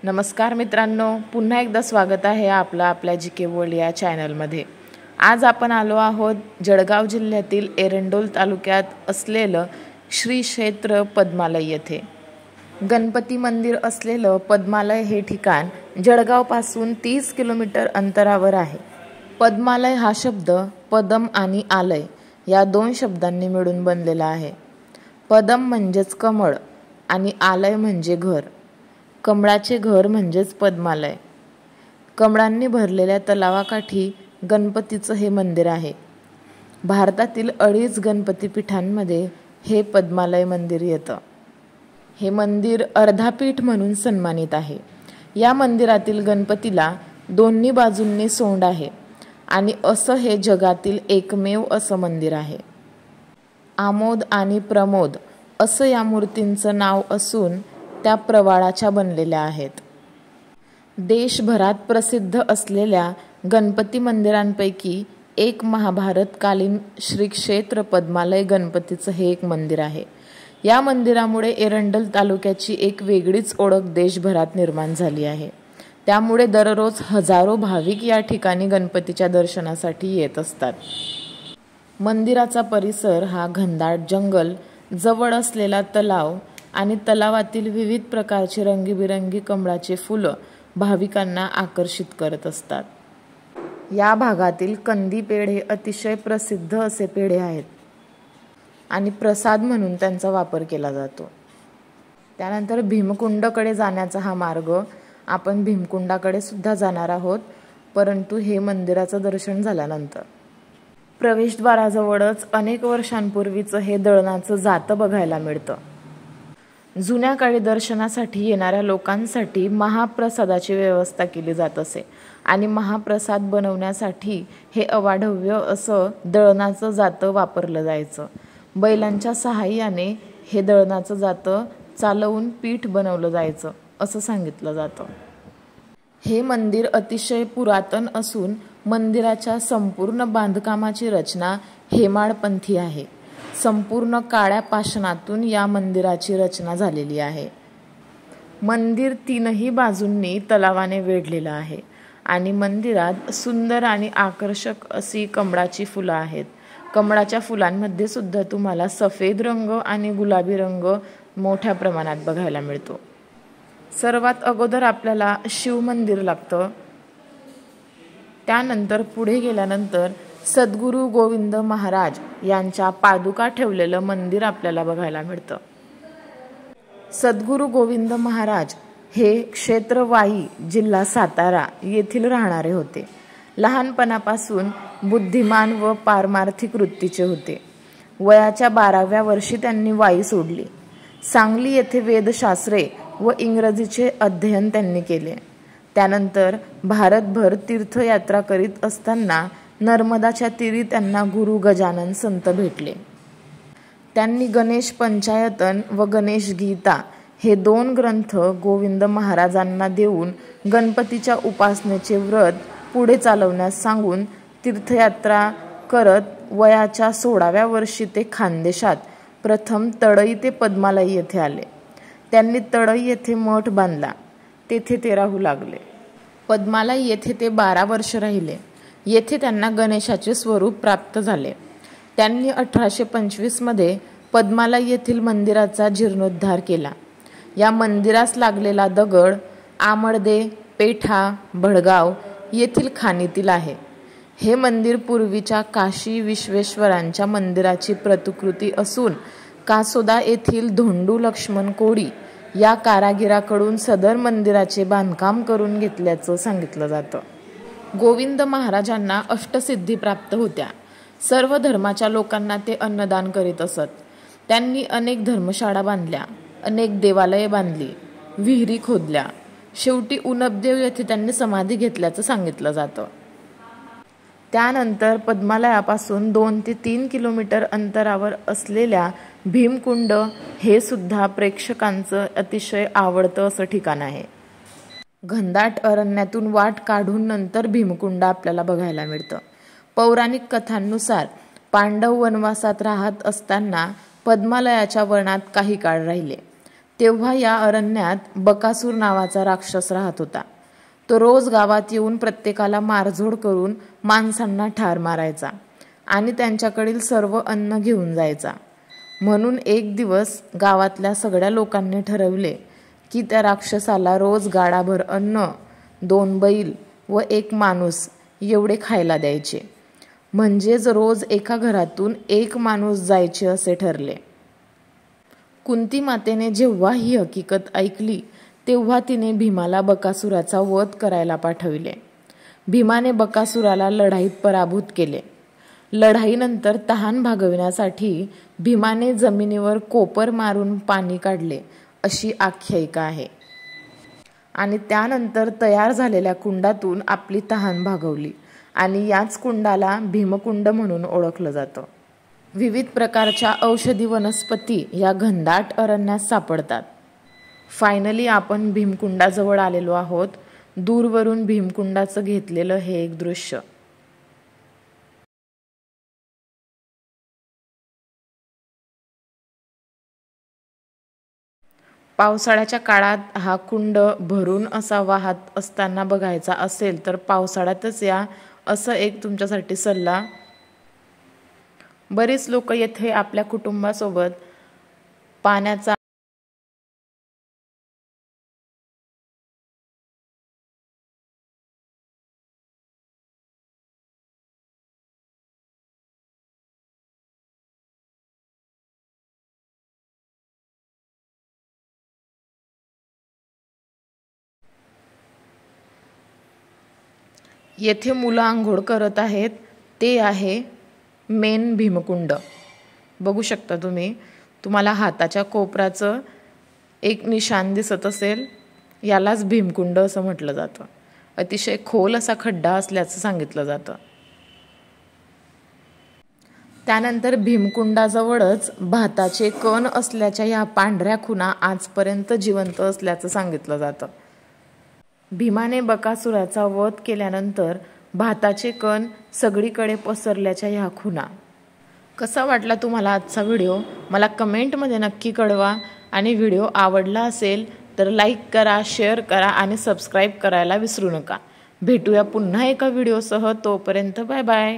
नमस्कार मित्रांनो, पुन्हा एकदा स्वागत आहे आपलं आपल्या जी.के. वर्ल्ड या चॅनलमध्ये. आज आपण आलो आहोत जळगाव जिल्ह्यातील एरंडोल तालुक्यात असलेलं श्री क्षेत्र पद्मालय येथे. गणपती मंदिर असलेलं पद्मालय हे ठिकाण जळगावपासून 30 किलोमीटर अंतरावर आहे. पद्मालय हा शब्द पदम आणि आलय या दोन शब्दांनी मिळून बनलेला आहे. पदम म्हणजेच कमळ आणि आलय म्हणजे घर. कमळाचे घर म्हणजेच पद्मालय. कमळांनी भरलेल्या तलावाकाठी गणपतीचं हे मंदिर आहे. भारतातील 2.5 गणपतीपीठांमध्ये हे पद्मालय मंदिर येतं. हे मंदिर अर्धापीठ म्हणून सन्मानित आहे. या मंदिरातील गणपतीला दोन्ही बाजूंनी सोंड आहे आणि असं हे जगातील एकमेव असं मंदिर आहे. आमोद आणि प्रमोद असं या मूर्तींचं नाव असून त्या प्रवाळाच्या बनलेल्या आहेत. देशभरात प्रसिद्ध असलेल्या गणपती मंदिरांपैकी एक महाभारतकालीन श्री क्षेत्र पद्मालय गणपतीचं हे एक मंदिर आहे. या मंदिरामुळे एरंडोल तालुक्याची एक वेगळीच ओळख देशभरात निर्माण झाली आहे. त्यामुळे दररोज हजारो भाविक या ठिकाणी गणपतीच्या दर्शनासाठी येत असतात. मंदिराचा परिसर हा घनदाट जंगल, जवळ असलेला तलाव आणि तलावातील विविध प्रकारचे रंगीबिरंगी कमळाचे फुलं भाविकांना आकर्षित करत असतात. या भागातील कंदी पेढे अतिशय प्रसिद्ध असे पेढे आहेत आणि प्रसाद म्हणून त्यांचा वापर केला जातो. त्यानंतर भीमकुंडकडे जाण्याचा हा मार्ग. आपण भीमकुंडाकडे सुद्धा जाणार आहोत, परंतु हे मंदिराचं दर्शन झाल्यानंतर. प्रवेशद्वाराजवळच अनेक वर्षांपूर्वीचं हे दळणाचं जातं बघायला मिळतं. जुन्या काळी दर्शनासाठी येणाऱ्या लोकांसाठी महाप्रसादाची व्यवस्था केली जात असे आणि महाप्रसाद बनवण्यासाठी हे अवाढव्य असं दळणाचं जातं वापरलं जायचं. बैलांच्या सहाय्याने हे दळणाचं जातं चालवून पीठ बनवलं जायचं असं सांगितलं जातं. हे मंदिर अतिशय पुरातन असून मंदिराच्या संपूर्ण बांधकामाची रचना हेमाडपंथी आहे. संपूर्ण काळ्या पाषाणातून या मंदिराची रचना झालेली आहे. मंदिर 3ही बाजूंनी तलावाने वेढलेलं आहे आणि मंदिरात सुंदर आणि आकर्षक अशी कमळाची फुलं आहेत. कमळाच्या फुलांमध्ये सुद्धा तुम्हाला सफेद रंग आणि गुलाबी रंग मोठ्या प्रमाणात बघायला मिळतो. सर्वात अगोदर आपल्याला शिव मंदिर लागतं. त्यानंतर पुढे गेल्यानंतर सद्गुरू गोविंद महाराज यांच्या पादुका ठेवलेलं मंदिर आपल्याला बघायला मिळतं. सद्गुरू गोविंद महाराज हे क्षेत्र वाई, जिल्हा सातारा येथील राहणारे होते. लहानपणापासून बुद्धिमान व पारमार्थिक वृत्तीचे होते. वयाच्या 12व्या वर्षी त्यांनी वाई सोडली. सांगली येथे वेदशास्त्रे व इंग्रजीचे अध्ययन त्यांनी केले. त्यानंतर भारतभर तीर्थयात्रा करीत असताना नर्मदाच्या तीरी त्यांना गुरु गजानन संत भेटले. त्यांनी गणेश पंचायतन व गणेश गीता हे 2 ग्रंथ गोविंद महाराजांना देऊन गणपतीच्या उपासनेचे व्रत पुढे चालवण्यास सांगून तीर्थयात्रा करत वयाच्या 16व्या वर्षी ते खानदेशात प्रथम तळई ते पद्मालय येथे आले. त्यांनी तळई येथे मठ बांधला. तेथे ते राहू लागले. पद्मालय येथे ते 12 वर्ष राहिले. येथे त्यांना गणेशाचे स्वरूप प्राप्त झाले. त्यांनी 1825 मध्ये पद्मालय येथील मंदिराचा जीर्णोद्धार केला. या मंदिरास लागलेला दगड आमळदे, पेठा, भडगाव येथील खाणीतील आहे. हे मंदिर पूर्वीच्या काशी विश्वेश्वरांच्या मंदिराची प्रतिकृती असून कासोदा येथील धोंडू लक्ष्मण कोडी या कारागिराकडून सदर मंदिराचे बांधकाम करून घेतल्याचं सांगितलं जातं. गोविंद महाराजांना अष्टसिद्धी प्राप्त होत्या. सर्व धर्माच्या लोकांना ते अन्नदान करीत असत. त्यांनी अनेक धर्मशाळा बांधल्या, अनेक देवालये बांधली, विहिरी खोदल्या. शेवटी उनबदेव येथे त्यांनी समाधी घेतल्याचं सांगितलं जातं. त्यानंतर पद्मालयापासून 2 ते 3 किलोमीटर अंतरावर असलेल्या भीमकुंड हे सुद्धा प्रेक्षकांचं अतिशय आवडतं असं ठिकाण आहे. घनदाट अरण्यातून वाट काढून नंतर भीमकुंड आपल्याला बघायला मिळतं. पौराणिक कथांनुसार पांडव वनवासात राहत असताना पद्मालयाच्या वनात काही काळ राहिले. तेव्हा या अरण्यात बकासूर नावाचा राक्षस राहत होता. तो रोज गावात येऊन प्रत्येकाला मारझोड करून माणसांना ठार मारायचा आणि त्यांच्याकडील सर्व अन्न घेऊन जायचा. म्हणून एक दिवस गावातल्या सगळ्या लोकांनी ठरवले की त्या राक्षसाला रोज गाडाभर अन्न, 2 बैल व 1 माणूस एवढे खायला द्यायचे. म्हणजेच रोज एका घरातून 1 माणूस जायचे असे ठरले. कुंती मातेने जेव्हा ही हकीकत ऐकली तेव्हा तिने भीमाला बकासुराचा वध करायला पाठविले. भीमाने बकासुराला लढाईत पराभूत केले. लढाईनंतर तहान भागविण्यासाठी भीमाने जमिनीवर कोपर मारून पाणी काढले अशी आख्यायिका आहे. आणि त्यानंतर तयार झालेल्या कुंडातून आपली तहान भागवली आणि याच कुंडाला भीमकुंड म्हणून ओळखलं जातं. विविध प्रकारच्या औषधी वनस्पती या घनदाट अरण्यात सापडतात. फायनली आपण भीमकुंडाजवळ आलेलो आहोत. दूरवरून भीमकुंडाचं घेतलेलं हे एक दृश्य. पावसाळ्याच्या काळात हा कुंड भरून असा वाहत असताना बघायचा असेल तर पावसाळ्यातच या, असं एक तुमच्यासाठी सल्ला. बरीच लोक येथे आपल्या कुटुंबासोबत पाण्याचा येथे मुलं आंघोळ करत आहेत. ते आहे मेन भीमकुंड. बघू शकता तुम्ही. तुम्हाला हाताच्या कोपराचं एक निशाण दिसत असेल. यालाच भीमकुंड असं म्हटलं जातं. अतिशय खोल असा खड्डा असल्याचं सांगितलं जातं. त्यानंतर भीमकुंडाजवळच भाताचे कण असल्याच्या या पांढऱ्या खुणा आजपर्यंत जिवंत असल्याचं सांगितलं जातं. भीमाने बकासुराचा वध केल्यानंतर भाताचे कण सगळीकडे पसरल्याच्या ह्या खुणा. कसा वाटला तुम्हाला आजचा व्हिडिओ मला कमेंटमध्ये नक्की कळवा. आणि व्हिडिओ आवडला असेल तर लाईक करा, शेअर करा आणि सबस्क्राईब करायला विसरू नका. भेटूया पुन्हा एका व्हिडिओसह. तोपर्यंत बाय बाय.